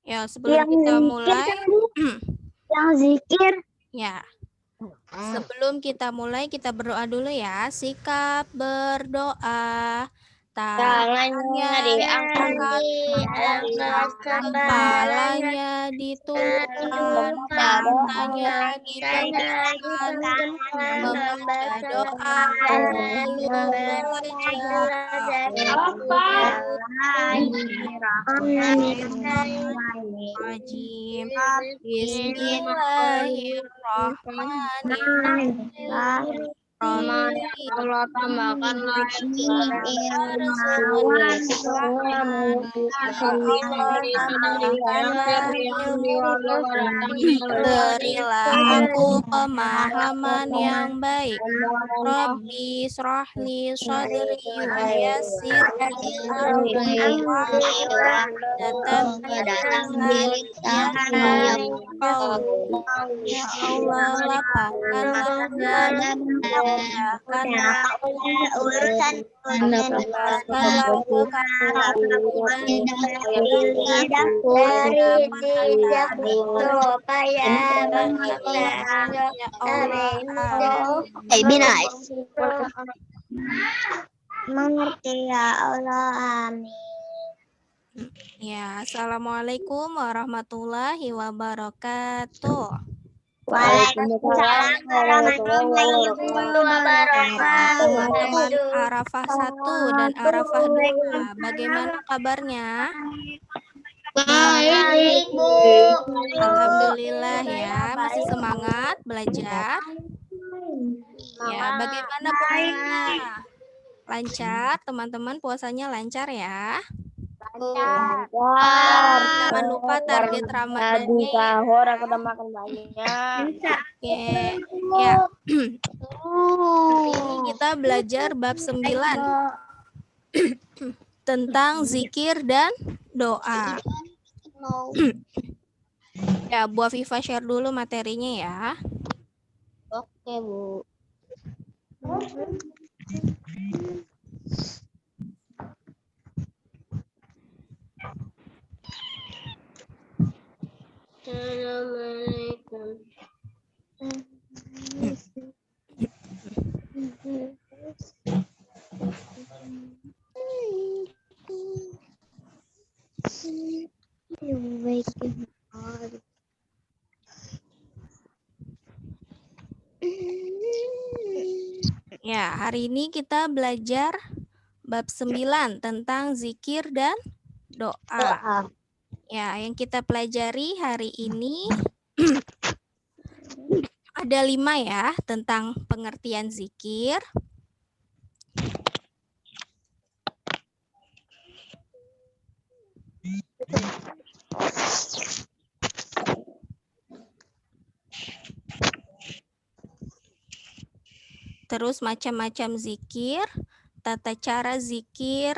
Ya, sebelum kita mulai, yang zikir. ya, sebelum kita mulai, kita berdoa dulu ya. Sikap berdoa, tangannya diangkat, kepalanya ditundukkan, matanya dipejamkan, membaca doa, lalu Bismillahirrahmanirrahim. Allah tambahkanlah berilah aku pemahaman yang baik. Rabbi shrahli sadri wa yassirli amri ya Allah, lapangkanlah dada, mudahkanlah urusan lepaskanlah ya Allah. Mengerti ya Allah, amin. Ya, assalamualaikum warahmatullahi wabarakatuh. Waalaikumsalam warahmatullahi wabarakatuh. Teman-teman Arafah 1 dan Arafah 2, bagaimana kabarnya? Baik, Bu. Alhamdulillah ya, masih semangat belajar? Ya, bagaimana puasanya? Lancar, teman-teman, puasanya lancar ya? Jangan lupa target Ramadannya ya. Sahur aku udah makan banyak. Oke. Ya. Hari ini kita belajar bab 9 tentang zikir dan doa. Ya, Bu Afifah share dulu materinya ya. Oke, Bu. Assalamualaikum. Ya, hari ini kita belajar bab 9 tentang zikir dan doa. Ya, yang kita pelajari hari ini ada 5 ya, tentang pengertian zikir. Terus macam-macam zikir, tata cara zikir,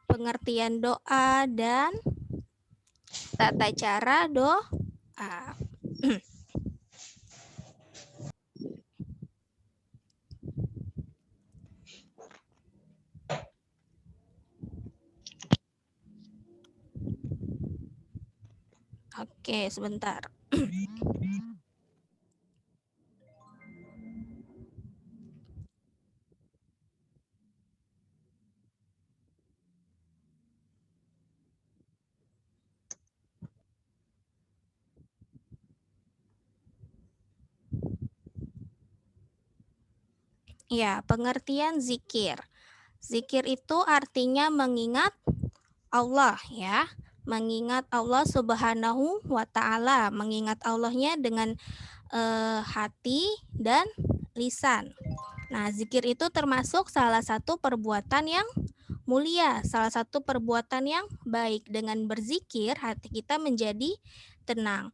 pengertian doa, dan tata cara doa. Oke, sebentar. Ya, pengertian zikir. Zikir itu artinya mengingat Allah ya. Mengingat Allah Subhanahu wa Ta'ala, mengingat Allahnya dengan hati dan lisan. Nah, zikir itu termasuk salah satu perbuatan yang mulia, salah satu perbuatan yang baik. Dengan berzikir, hati kita menjadi tenang.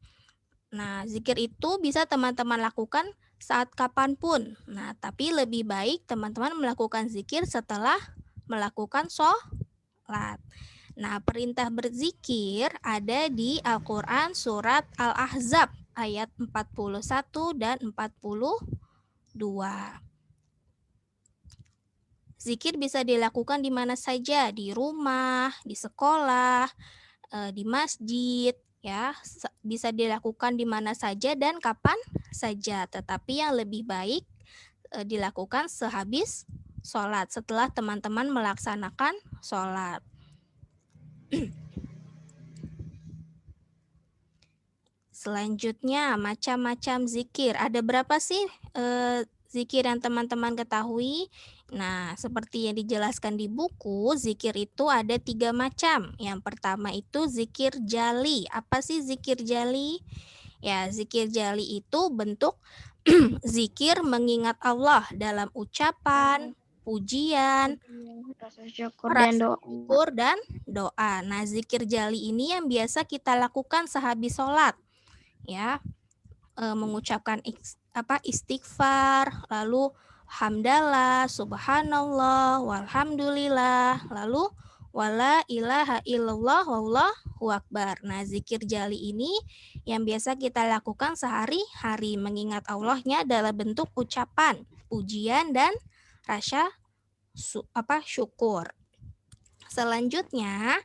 Nah, zikir itu bisa teman-teman lakukan saat kapanpun. Nah, tapi lebih baik teman-teman melakukan zikir setelah melakukan sholat. Nah, perintah berzikir ada di Al-Quran surat Al-Ahzab ayat 41 dan 42. Zikir bisa dilakukan di mana saja, di rumah, di sekolah, di masjid, ya. Bisa dilakukan di mana saja dan kapan saja. Tetapi yang lebih baik dilakukan sehabis sholat, setelah teman-teman melaksanakan sholat. Selanjutnya, macam-macam zikir. Ada berapa sih zikir yang teman-teman ketahui? Nah, seperti yang dijelaskan di buku, zikir itu ada 3 macam. Yang pertama itu zikir jali. Apa sih zikir jali? Ya, zikir jali itu bentuk zikir mengingat Allah dalam ucapan, pujian, Rasa syukur dan rasa doa. syukur dan doa. Nah, zikir jali ini yang biasa kita lakukan sehabis sholat, ya, mengucapkan istighfar, lalu hamdalah, subhanallah, walhamdulillah, lalu wala ilaha illallah, wallahu akbar. Nah, zikir jali ini yang biasa kita lakukan sehari-hari mengingat Allahnya dalam bentuk ucapan, pujian dan rasa syukur. Selanjutnya,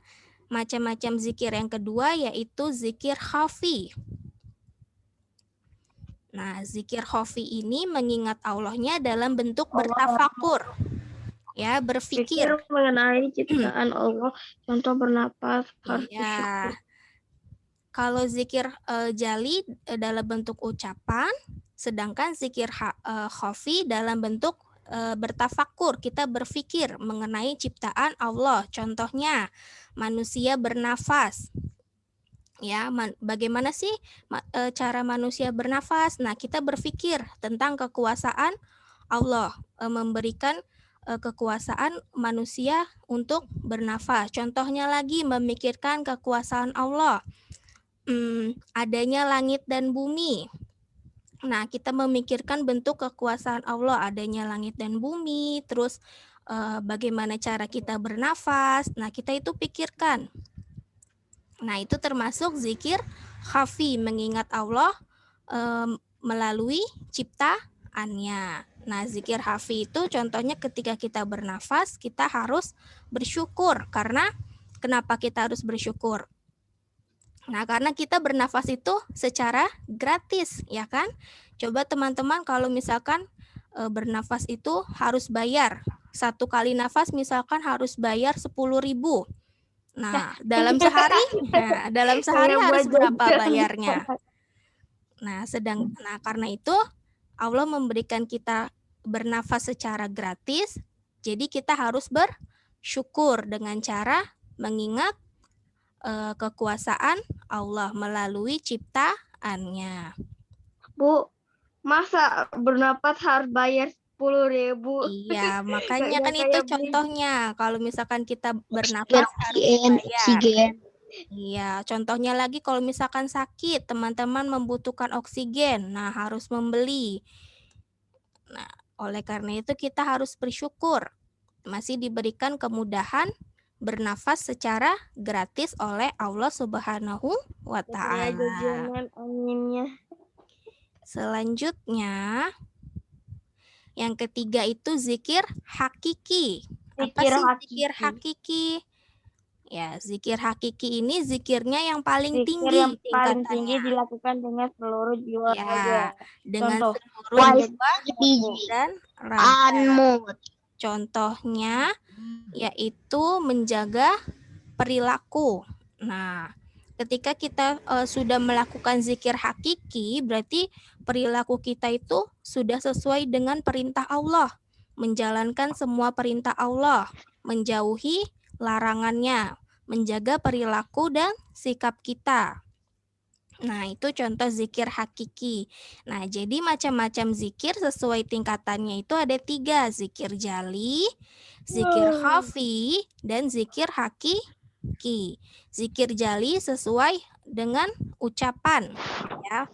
macam-macam zikir yang kedua yaitu zikir khafi. Nah, zikir khafi ini mengingat Allahnya dalam bentuk bertafakur. Ya, berpikir mengenai ciptaan Allah, contoh bernapas, harus ya. bersyukur. Kalau zikir jali dalam bentuk ucapan, sedangkan zikir khafi dalam bentuk bertafakur, kita berpikir mengenai ciptaan Allah. Contohnya, manusia bernafas. Ya, bagaimana sih cara manusia bernafas? Nah, kita berpikir tentang kekuasaan Allah, memberikan kekuasaan manusia untuk bernafas. Contohnya lagi, memikirkan kekuasaan Allah, adanya langit dan bumi. Nah, kita memikirkan bentuk kekuasaan Allah, adanya langit dan bumi, terus bagaimana cara kita bernafas. Nah, kita itu pikirkan. Nah, itu termasuk zikir khafi, mengingat Allah melalui ciptaannya. Nah, zikir khafi itu contohnya ketika kita bernafas, kita harus bersyukur. Karena kenapa kita harus bersyukur? Nah, karena kita bernafas itu secara gratis, ya kan? Coba teman-teman kalau misalkan bernafas itu harus bayar. 1 kali nafas misalkan harus bayar 10.000. Nah, dalam sehari harus berapa bayarnya? Nah, karena itu Allah memberikan kita bernafas secara gratis, jadi kita harus bersyukur dengan cara mengingat kekuasaan Allah melalui ciptaannya. Bu, masa bernapas harus bayar 10.000? Iya, makanya kan itu contohnya. Kalau misalkan kita bernafas harus bayar. Iya, contohnya lagi kalau misalkan sakit, teman-teman membutuhkan oksigen, nah harus membeli. Nah, oleh karena itu kita harus bersyukur masih diberikan kemudahan bernafas secara gratis oleh Allah Subhanahu wa Ta'ala. Selanjutnya, yang ketiga itu zikir hakiki. Apa sih zikir hakiki? Ya, zikir hakiki ini zikirnya yang paling tinggi tingkatannya. Dilakukan dengan seluruh jiwa ya, dengan seluruh jiwa dan raga. Contohnya yaitu menjaga perilaku. Nah, ketika kita sudah melakukan zikir hakiki, berarti perilaku kita itu sudah sesuai dengan perintah Allah, menjalankan semua perintah Allah, menjauhi larangannya, menjaga perilaku dan sikap kita. Nah, itu contoh zikir hakiki. Nah, jadi macam-macam zikir sesuai tingkatannya itu ada 3, zikir jali, zikir khafi, dan zikir hakiki. Zikir jali sesuai dengan ucapan, ya.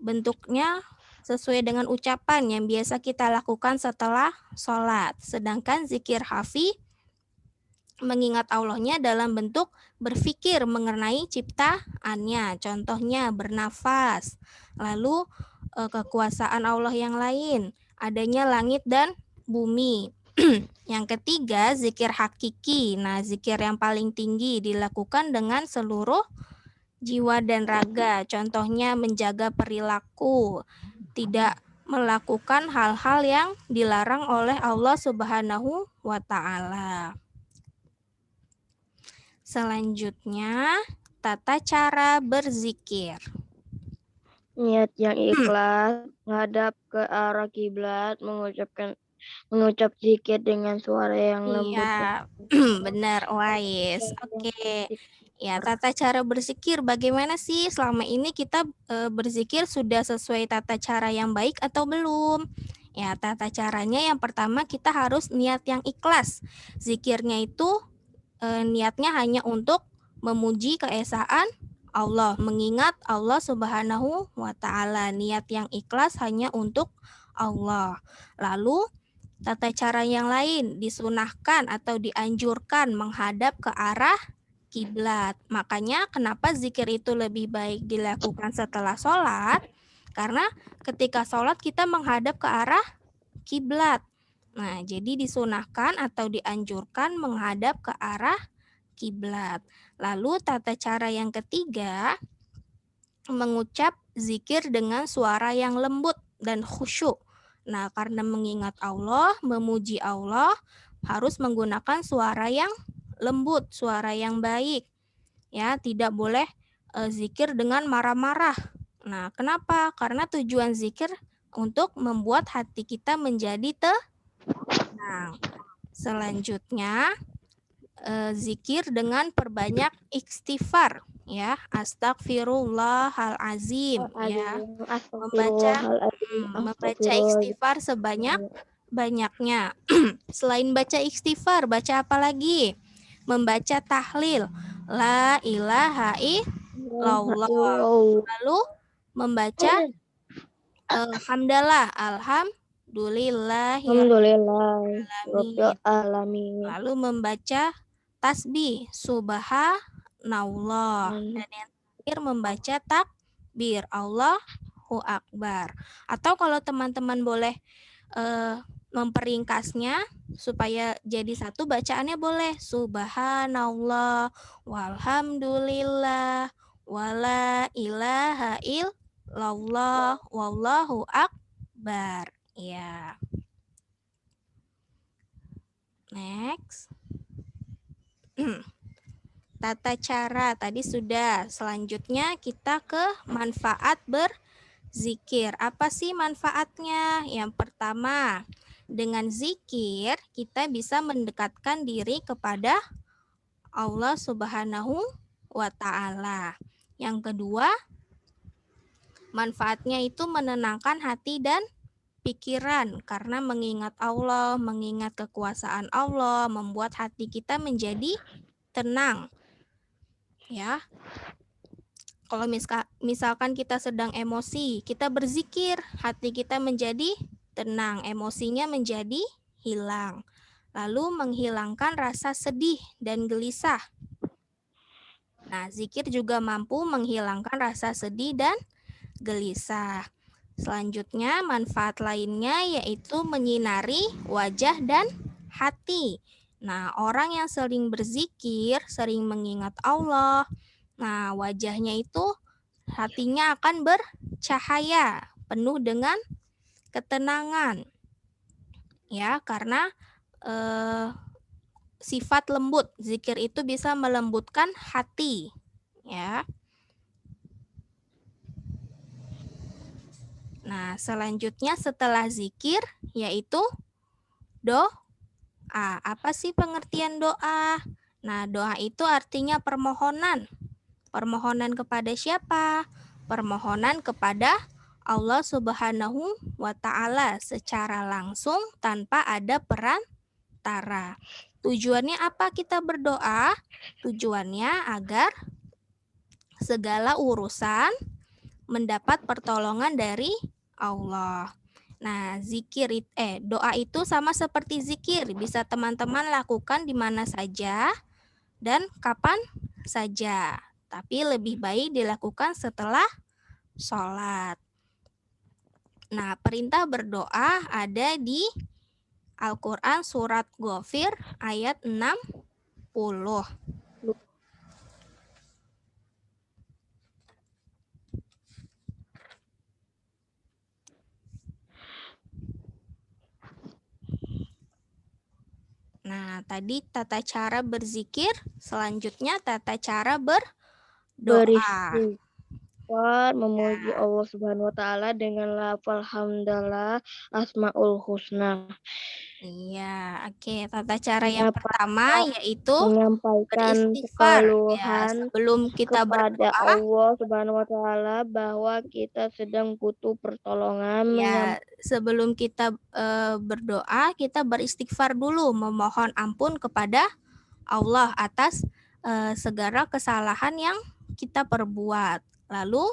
Bentuknya sesuai dengan ucapan yang biasa kita lakukan setelah sholat. Sedangkan zikir khafi mengingat Allahnya dalam bentuk berpikir mengenai ciptaannya. Contohnya bernafas, lalu kekuasaan Allah yang lain, adanya langit dan bumi. Yang ketiga, zikir hakiki. Nah, zikir yang paling tinggi dilakukan dengan seluruh jiwa dan raga. Contohnya menjaga perilaku, tidak melakukan hal-hal yang dilarang oleh Allah Subhanahu wa taala. Selanjutnya, tata cara berzikir. Niat yang ikhlas, menghadap ke arah kiblat, mengucap zikir dengan suara yang lembut. Iya, benar, Wais. Oke. Ya, tata cara berzikir bagaimana sih selama ini kita berzikir sudah sesuai tata cara yang baik atau belum? Ya, tata caranya yang pertama kita harus niat yang ikhlas. Zikirnya itu niatnya hanya untuk memuji keesaan Allah, mengingat Allah Subhanahu wa taala. Niat yang ikhlas hanya untuk Allah. Lalu tata cara yang lain disunahkan atau dianjurkan menghadap ke arah kiblat. Makanya kenapa zikir itu lebih baik dilakukan setelah sholat? Karena ketika sholat kita menghadap ke arah kiblat. Nah, jadi disunahkan atau dianjurkan menghadap ke arah kiblat. Lalu tata cara yang ketiga, mengucap zikir dengan suara yang lembut dan khusyuk. Nah, karena mengingat Allah, memuji Allah, harus menggunakan suara yang lembut, suara yang baik. Ya, tidak boleh zikir dengan marah-marah. Nah, kenapa? Karena tujuan zikir untuk membuat hati kita menjadi tenang. Selanjutnya, zikir dengan perbanyak istighfar, ya, astagfirullahalazim, ya, membaca istighfar sebanyak-banyaknya. Selain baca istighfar, baca apa lagi? Membaca tahlil, la ilaha illallah. Lalu membaca hamdalah, alhamdulillahirrahmanirrahim. Lalu membaca tasbih, subhanallah. Dan yang terakhir membaca takbir, Allahu Akbar. Atau kalau teman-teman boleh memperingkasnya supaya jadi satu, bacaannya boleh subhanallah, walhamdulillah, wala ilaha illallah, wallahu akbar. Ya. Next. Tata cara tadi sudah. Selanjutnya kita ke manfaat berzikir. Apa sih manfaatnya? Yang pertama, dengan zikir kita bisa mendekatkan diri kepada Allah Subhanahu wa taala. Yang kedua, manfaatnya itu menenangkan hati dan pikiran, karena mengingat Allah, mengingat kekuasaan Allah, membuat hati kita menjadi tenang. Ya. Kalau misalkan kita sedang emosi, kita berzikir, hati kita menjadi tenang, emosinya menjadi hilang. Lalu menghilangkan rasa sedih dan gelisah. Nah, zikir juga mampu menghilangkan rasa sedih dan gelisah. Selanjutnya, manfaat lainnya yaitu menyinari wajah dan hati. Nah, orang yang sering berzikir, sering mengingat Allah, nah wajahnya itu hatinya akan bercahaya, penuh dengan ketenangan. Ya, karena sifat lembut, zikir itu bisa melembutkan hati. Ya. Nah, selanjutnya setelah zikir yaitu doa. Apa sih pengertian doa? Nah, doa itu artinya permohonan. Permohonan kepada siapa? Permohonan kepada Allah Subhanahu wa taala secara langsung tanpa ada perantara. Tujuannya apa kita berdoa? Tujuannya agar segala urusan mendapat pertolongan dari Allah. Nah, doa itu sama seperti zikir, bisa teman-teman lakukan di mana saja dan kapan saja. Tapi lebih baik dilakukan setelah sholat. Nah, perintah berdoa ada di Al-Quran surat Ghafir ayat 60. Nah, tadi tata cara berzikir, selanjutnya tata cara berdoa. Beristighfar, memuji Allah Subhanahu wa taala dengan lafal hamdalah asmaul husna. Iya, oke. Tata cara yang pertama yaitu menyampaikan beristighfar. Ya, keluhan sebelum kita kepada berdoa, Allah Subhanahu wa taala bahwa kita sedang butuh pertolongan. ya, sebelum kita berdoa, kita beristighfar dulu, memohon ampun kepada Allah atas segala kesalahan yang kita perbuat. Lalu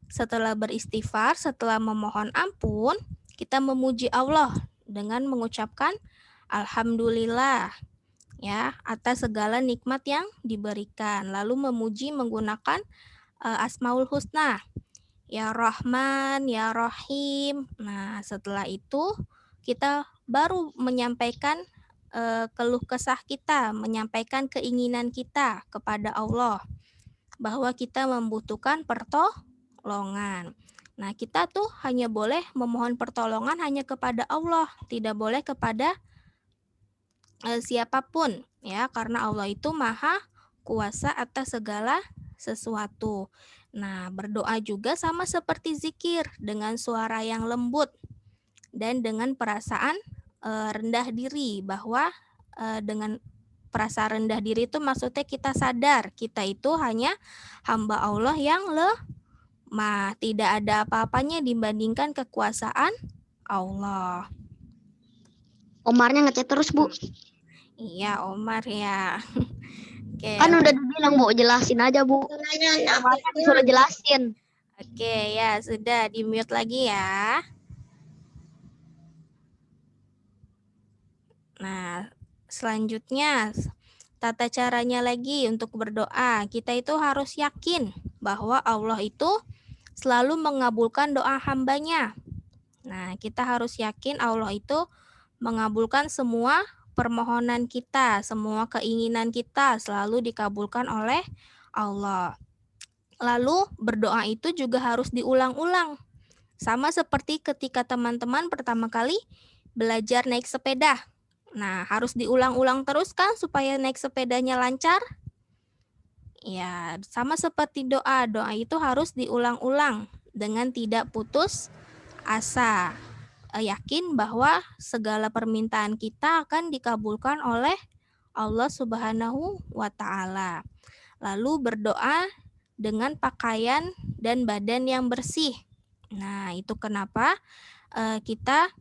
setelah beristighfar, setelah memohon ampun, kita memuji Allah dengan mengucapkan alhamdulillah ya atas segala nikmat yang diberikan. Lalu memuji menggunakan Asmaul Husna. Ya Rahman, ya Rahim. Nah, setelah itu kita baru menyampaikan keluh kesah kita, menyampaikan keinginan kita kepada Allah bahwa kita membutuhkan pertolongan. Nah, kita tuh hanya boleh memohon pertolongan hanya kepada Allah, tidak boleh kepada siapapun ya, karena Allah itu maha kuasa atas segala sesuatu. Nah, berdoa juga sama seperti zikir dengan suara yang lembut dan dengan perasaan rendah diri, bahwa dengan perasaan rendah diri itu maksudnya kita sadar kita itu hanya hamba Allah yang lemah, tidak ada apa-apanya dibandingkan kekuasaan Allah. Omarnya ngechat terus, Bu. Iya, Omar ya. Oke. Kan udah dibilang, Bu, jelasin aja, Bu. Omarnya disuruh jelasin. Oke, ya sudah, di-mute lagi ya. Nah, selanjutnya tata caranya lagi untuk berdoa. Kita itu harus yakin bahwa Allah itu selalu mengabulkan doa hambanya. Nah, kita harus yakin Allah itu mengabulkan semua permohonan kita, semua keinginan kita selalu dikabulkan oleh Allah. Lalu berdoa itu juga harus diulang-ulang. Sama seperti ketika teman-teman pertama kali belajar naik sepeda. Nah, harus diulang-ulang terus kan supaya naik sepedanya lancar? Ya, sama seperti doa. Doa itu harus diulang-ulang dengan tidak putus asa. Yakin bahwa segala permintaan kita akan dikabulkan oleh Allah Subhanahu wa taala. Lalu berdoa dengan pakaian dan badan yang bersih. Nah, itu kenapa kita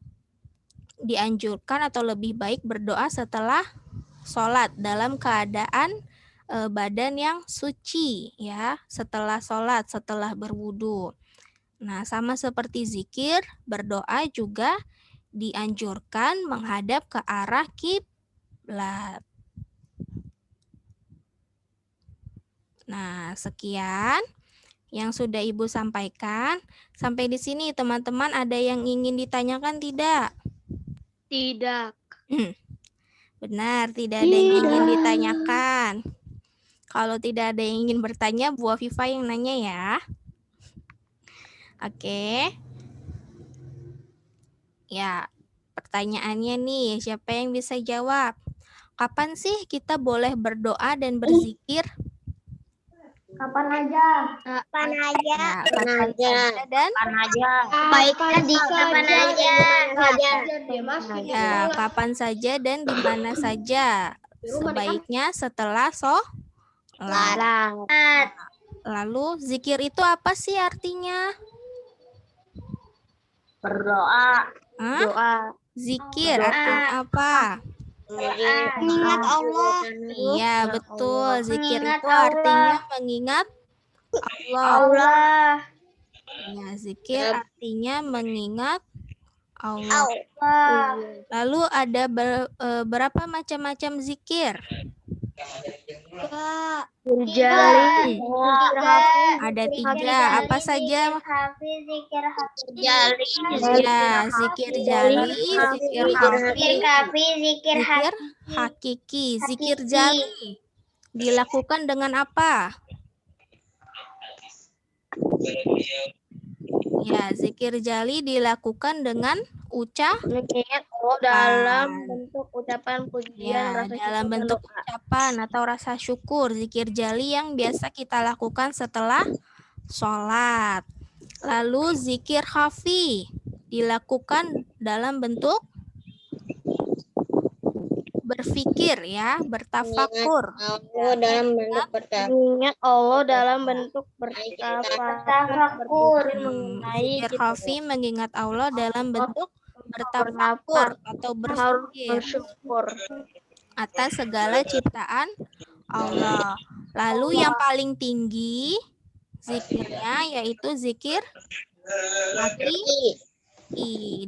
dianjurkan atau lebih baik berdoa setelah sholat dalam keadaan badan yang suci ya, setelah sholat, setelah berwudu. Nah, sama seperti zikir, berdoa juga dianjurkan menghadap ke arah kiblat. Nah, sekian yang sudah Ibu sampaikan. Sampai di sini teman-teman ada yang ingin ditanyakan tidak? Tidak. Benar, tidak ada yang ingin ditanyakan. Kalau tidak ada yang ingin bertanya, Bu Afifah yang nanya ya. Oke. Ya, pertanyaannya nih, siapa yang bisa jawab? Kapan sih kita boleh berdoa dan berzikir? Kapan aja. Kapan aja. Ya, kapan saja dan Baiknya di Kapan aja. ya, kapan saja dan di mana saja. Sebaiknya setelah sholat. Lalu zikir itu apa sih artinya? Berdoa. Hah? doa. Zikir artinya apa? Mengingat Allah. Iya, betul. Zikir itu artinya mengingat Allah. Ya, zikir artinya mengingat Allah. Lalu ada berapa macam-macam zikir? Jali, Ada 3. Apa saja? Jali, Ya, zikir jali, zikir hafi, zikir zikir hakiki. Zikir jali dilakukan dengan apa? Ya, zikir jali dilakukan dengan mengingat Allah dalam bentuk ucapan pujian, ya, rasa dalam syukur, dan bentuk doa. ucapan atau rasa syukur. Zikir jali yang biasa kita lakukan setelah sholat. Lalu zikir khafi dilakukan dalam bentuk berpikir ya, bertafakur. Allah dalam bentuk bertafakkur. Mengingat Allah dalam bentuk bertafakur, mengenai Zikir khafi mengingat Allah dalam bentuk bertafakur atau harus berpikir bersyukur. atas segala ciptaan Allah. Lalu yang paling tinggi zikirnya yaitu zikir hakiki,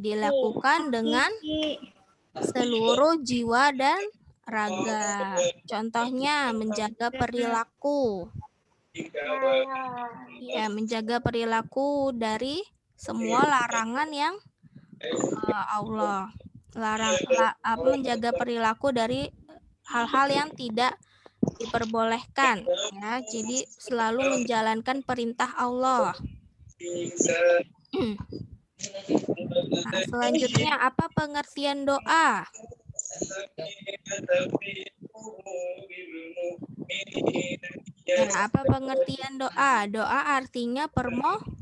dilakukan dengan seluruh jiwa dan raga. Contohnya menjaga perilaku. Ya, menjaga perilaku dari semua larangan yang Allah menjaga perilaku dari hal-hal yang tidak diperbolehkan ya. Jadi selalu menjalankan perintah Allah. Nah, selanjutnya apa pengertian doa? Ya, apa pengertian doa? Doa artinya permohonan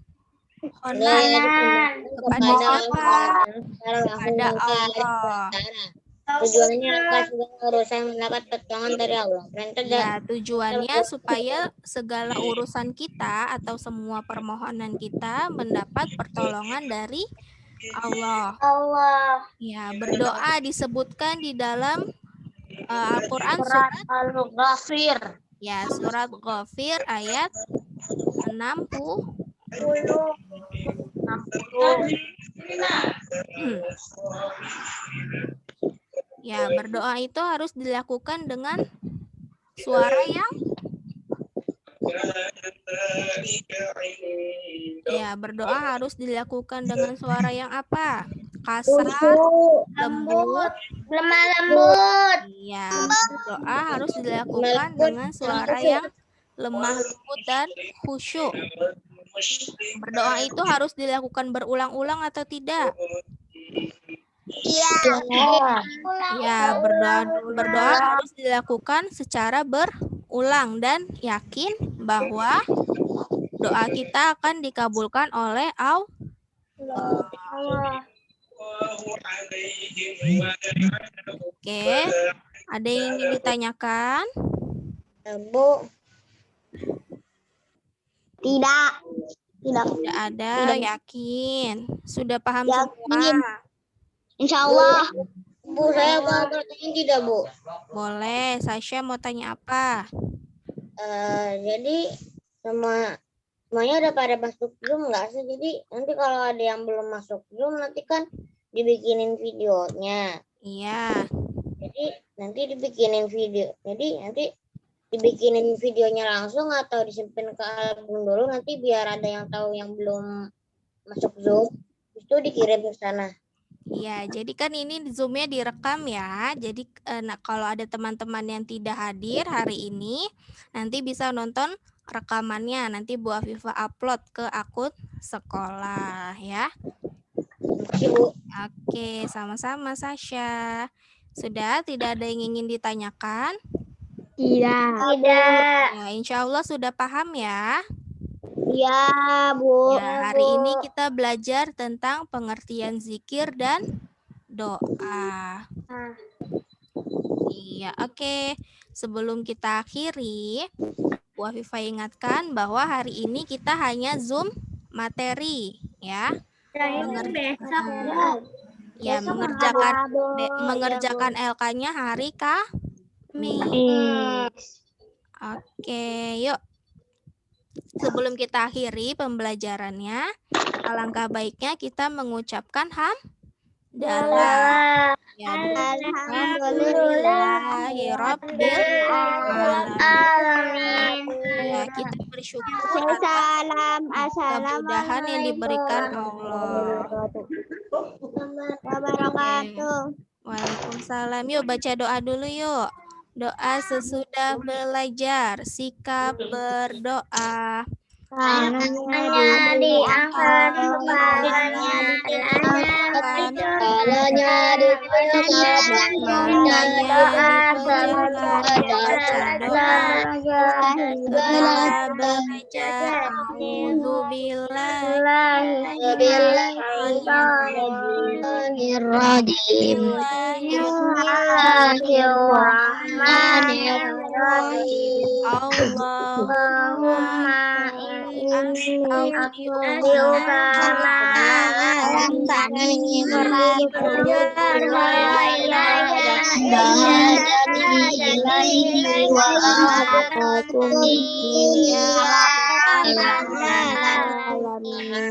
kepada siapa? Kepada Allah. Tujuannya agar segala urusan mendapat pertolongan dari Allah. Ya, tujuannya supaya segala urusan kita atau semua permohonan kita mendapat pertolongan dari Allah. Ya, berdoa disebutkan di dalam Al-Quran surat Al-Ghafir. ya, surat Ghafir ayat 60. Ya, berdoa itu harus dilakukan dengan suara yang berdoa harus dilakukan dengan suara yang apa? Kasar, lembut, lemah lembut. Iya, berdoa harus dilakukan dengan suara yang lemah lembut dan khusyuk. Berdoa itu harus dilakukan berulang-ulang atau tidak? Iya. Ya, berdoa harus dilakukan secara berulang dan yakin bahwa doa kita akan dikabulkan oleh Allah. Oke, ada yang ingin ditanyakan? Bu. Tidak. Tidak ada, yakin. Sudah paham semua? Insya Allah. Bu, saya mau bertanya tidak, Bu? Boleh, Sasha mau tanya apa? Jadi semuanya udah pada masuk Zoom nggak sih? Jadi nanti kalau ada yang belum masuk Zoom nanti kan dibikinin videonya. Iya. Jadi nanti dibikinin videonya langsung atau disimpan ke album dulu nanti biar ada yang tahu yang belum masuk Zoom itu dikirim ke sana. Ya, jadi kan ini Zoom-nya direkam ya. Jadi kalau ada teman-teman yang tidak hadir hari ini, nanti bisa nonton rekamannya. Nanti Bu Afifah upload ke akun sekolah ya. Ibu. Oke, sama-sama Sasha. Sudah tidak ada yang ingin ditanyakan? Tidak. Ya, insya Allah sudah paham ya. Iya, Bu. Ya, hari ini kita belajar tentang pengertian zikir dan doa. Iya, oke. Sebelum kita akhiri, Bu Afifah ingatkan bahwa hari ini kita hanya Zoom materi, ya. Mengerjakan LK-nya hari Kamis. Oke, yuk. Sebelum kita akhiri pembelajarannya, alangkah baiknya kita mengucapkan dalam. Ya, alhamdulillahirabbil alamin. Ya, kita bersyukur atas kemudahan yang diberikan Allah. Wabarakatuh. Waalaikumsalam. Yuk baca doa dulu yuk. Doa sesudah belajar, sikap berdoa. Tangannya diangkat, kepalanya diangkat, kepalanya diangkat, matanya dipejamkan, baca doa. Setelah belajar, Bismillahirrahmanirrahim. Allahumma as'aluka ma lam ta'ini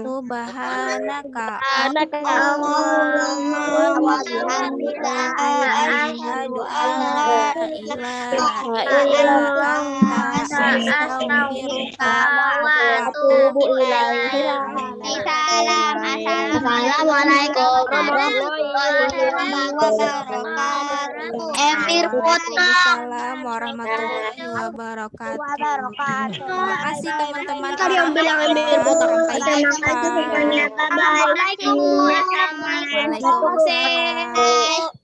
subhanaka Allahumma wa bihamdika asyhadu an la ilaha illa anta astaghfiruka wa atubu ilaik. Assalamualaikum warahmatullahi wabarakatuh. Waalaikumsalam warahmatullahi wabarakatuh. Terima kasih teman-teman. Sampai jumpa.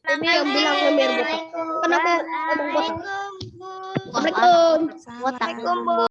Ini yang bilang Emir botak. Kenapa ngomong botak? Assalamualaikum. Waalaikumsalam.